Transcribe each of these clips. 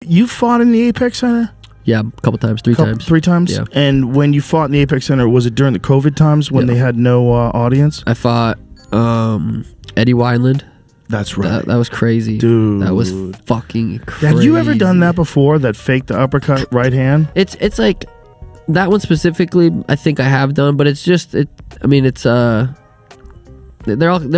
You fought in the Apex Center? Yeah, a couple times, three times. 3 times? Yeah. And when you fought in the Apex Center, was it during the COVID times when they had no audience? I fought Eddie Wineland. That's right. That was crazy. Dude. That was fucking crazy. Have you ever done that before, that fake the uppercut right hand? It's like, that one specifically, I think I have done, but it's just, they're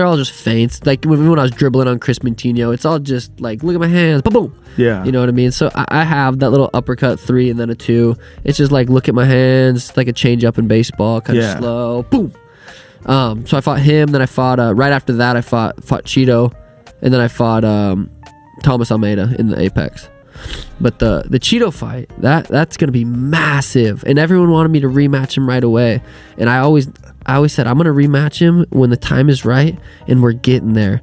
all just feints. Like when I was dribbling on Chris Mintino, it's all just like, look at my hands, boom, boom. Yeah. You know what I mean? So I have that little uppercut 3 and then a 2. It's just like, look at my hands, like a change up in baseball, kind of slow, boom. So I fought him, then I fought, right after that, I fought Chito, and then I fought Thomas Almeida in the Apex. But the Chito fight, that's gonna be massive, and everyone wanted me to rematch him right away, and I always said I'm gonna rematch him when the time is right, and we're getting there.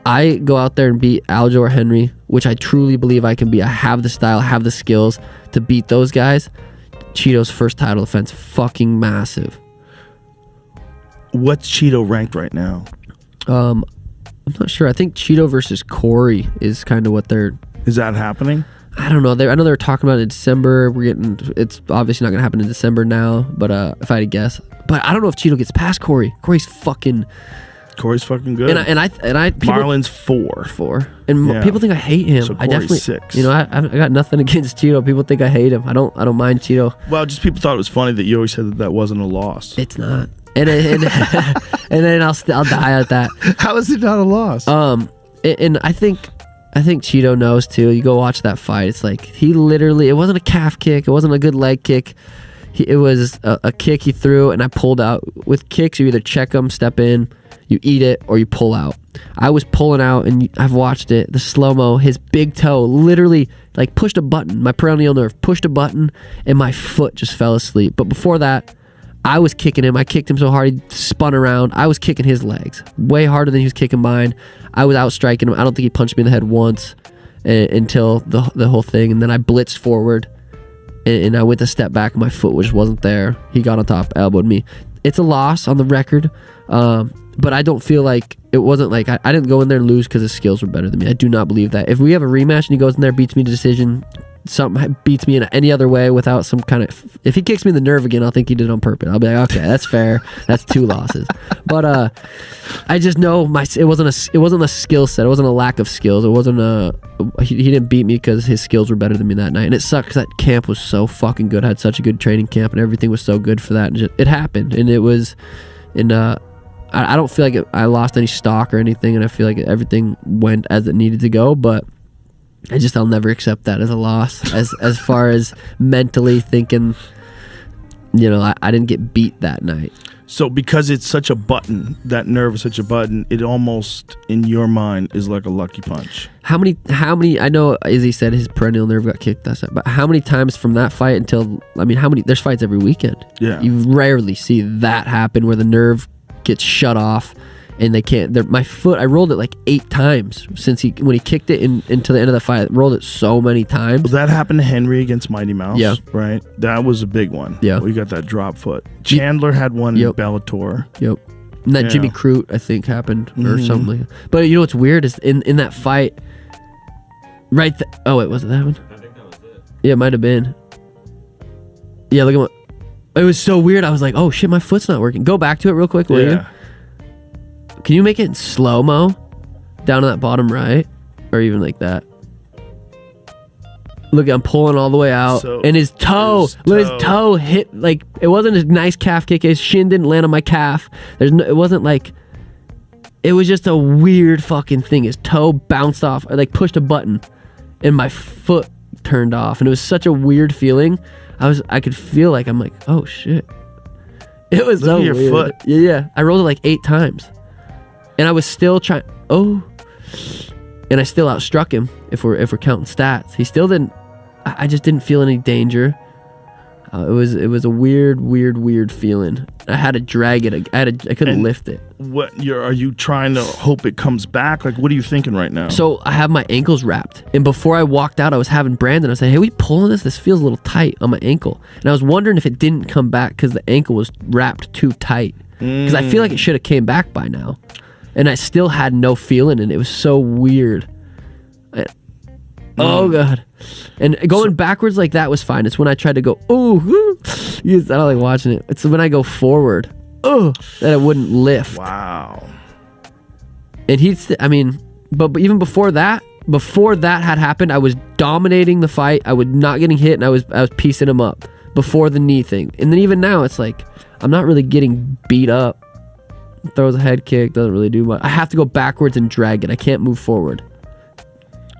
I go out there and beat Aljo or Henry, which I truly believe I can be. I have the style, I have the skills to beat those guys. Chito's first title defense, fucking massive. What's Chito ranked right now? I'm not sure. I think Chito versus Corey is kind of what they're. Is that happening? I don't know. I know they were talking about it in December. It's obviously not going to happen in December now, but if I had to guess. But I don't know if Chito gets past Corey. Corey's fucking good. And I Marlon's 4. And people think I hate him. So I definitely 6. You know, I got nothing against Chito. People think I hate him. I don't mind Chito. Well, just people thought it was funny that you always said that wasn't a loss. It's not. And then I'll die at that. How is it not a loss? And I think Chito knows too. You go watch that fight. It's like he literally. It wasn't a calf kick. It wasn't a good leg kick. It was a kick he threw, and I pulled out. With kicks, you either check them, step in, you eat it, or you pull out. I was pulling out, and I've watched it. The slow mo. His big toe literally like pushed a button. My peroneal nerve pushed a button, and my foot just fell asleep. But before that, I was kicking him. I kicked him so hard he spun around. I was kicking his legs way harder than he was kicking mine. I was out striking him. I don't think he punched me in the head once until the whole thing. And then I blitzed forward and I went to step back and my foot just wasn't there. He got on top, elbowed me. It's a loss on the record, but I don't feel like it wasn't like I didn't go in there and lose because his skills were better than me. I do not believe that. If we have a rematch and he goes in there, beats me to decision, something beats me in any other way without some kind of, if he kicks me in the nerve again, I'll think he did it on purpose. I'll be like, okay, that's fair. That's 2 losses. But I just know it wasn't a skill set. It wasn't a lack of skills. It wasn't he didn't beat me because his skills were better than me that night. And it sucked because that camp was so fucking good. I had such a good training camp and everything was so good for that. And it happened, and it was, and I don't feel like I lost any stock or anything, and I feel like everything went as it needed to go. But I'll never accept that as a loss. As far as mentally thinking, you know, I didn't get beat that night. So because it's such a button, that nerve is such a button, it almost in your mind is like a lucky punch. How many? I know Izzy said his perennial nerve got kicked that time, but how many times from that fight until, I mean, how many? There's fights every weekend. Yeah, you rarely see that happen where the nerve gets shut off. And they can't. My foot. I rolled it like 8 times when he kicked it into the end of the fight. I rolled it so many times. Well, that happened to Henry against Mighty Mouse. Yeah, right. That was a big one. Yeah, we got that drop foot. Chandler had one in Bellator. Yep. And that Jimmy Crute, I think, happened or something. But you know what's weird is in that fight, right? Oh wait, was it that one? I think that was it. Yeah, it might have been. Yeah, look at what. It was so weird. I was like, oh shit, my foot's not working. Go back to it real quick, will you? Can you make it in slow-mo? Down in that bottom right? Or even like that? Look, I'm pulling all the way out. So and his toe hit, like, it wasn't a nice calf kick. His shin didn't land on my calf. It wasn't like, it was just a weird fucking thing. His toe bounced off, I like pushed a button and my foot turned off. And it was such a weird feeling. I could feel like, I'm like, oh shit. It was so weird. Your foot. Yeah. I rolled it like 8 times. And I was still trying. And I still outstruck him. If we're counting stats, he still didn't. I just didn't feel any danger. It was a weird feeling. I had to drag it. I couldn't lift it. Are you trying to hope it comes back? Like, what are you thinking right now? So I have my ankles wrapped, and before I walked out, I was having Brandon. I said, "Hey, we pulling this? This feels a little tight on my ankle." And I was wondering if it didn't come back because the ankle was wrapped too tight. Because I feel like it should have came back by now. And I still had no feeling, and it was so weird. Oh god. And going backwards like that was fine. It's when I tried to go, I don't like watching it. It's when I go forward, that it wouldn't lift. Wow. And but even before that had happened, I was dominating the fight. I was not getting hit, and I was piecing him up before the knee thing. And then even now, it's like I'm not really getting beat up. Throws a head kick, doesn't really do much. I have to go backwards and drag it. I can't move forward.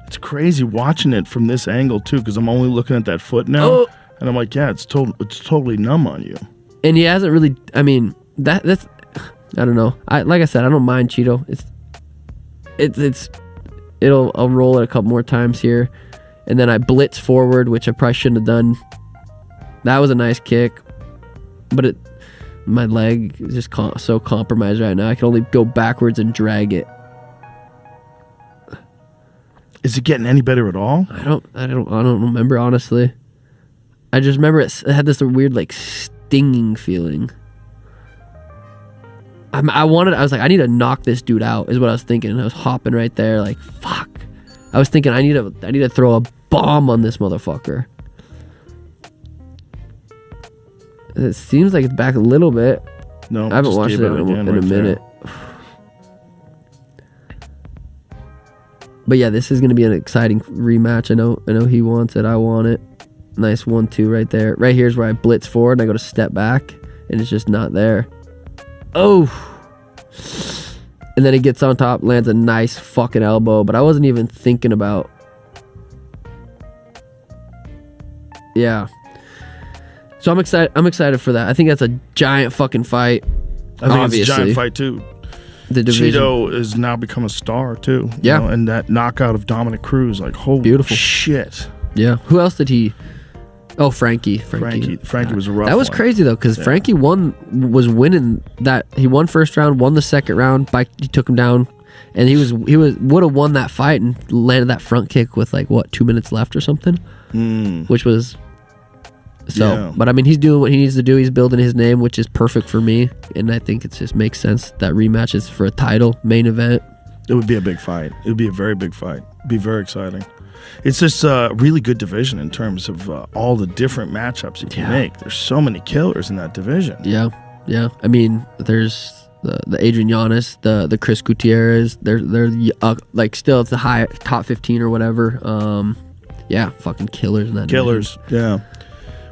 It's crazy watching it from this angle too, because I'm only looking at that foot now, and I'm like, yeah, it's totally numb on you. And he hasn't really. I mean, that's. I don't know. Like I said, I don't mind Chito. I'll roll it a couple more times here, and then I blitz forward, which I probably shouldn't have done. That was a nice kick, but my leg is just so compromised right now. I can only go backwards and drag it. Is it getting any better at all? I don't remember, honestly. I just remember it had this weird like stinging feeling. I was like, I need to knock this dude out, is what I was thinking. And I was hopping right there, like, fuck. I was thinking I need to throw a bomb on this motherfucker. It seems like it's back a little bit. No, I haven't watched it in a minute. But yeah, this is gonna be an exciting rematch. I know he wants it. I want it. Nice 1-2 right there. Right here's where I blitz forward and I go to step back, and it's just not there. Oh, and then he gets on top, lands a nice fucking elbow, but I wasn't even thinking about. Yeah. So I'm excited for that. I think that's a giant fucking fight. I think it's a giant fight too. The division. Chito has now become a star too. Yeah. And that knockout of Dominic Cruz, like, holy beautiful shit. Yeah. Who else did he? Oh, Frankie. Frankie was a rough That was one. crazy though, because Frankie was winning that. He won first round, won the second round. He took him down, and he would have won that fight and landed that front kick with 2 minutes left or something, which was. So, yeah. But I mean, he's doing what he needs to do. He's building his name, which is perfect for me, and I think it just makes sense that rematch is for a title main event. It would be a big fight. It would be a very big fight. It'd be very exciting. It's just a really good division in terms of all the different matchups you can make. There's so many killers in that division. Yeah. I mean, there's the Adrian Giannis, the Chris Gutierrez. They're still at the high top 15 or whatever. Yeah, fucking killers in that division. Yeah.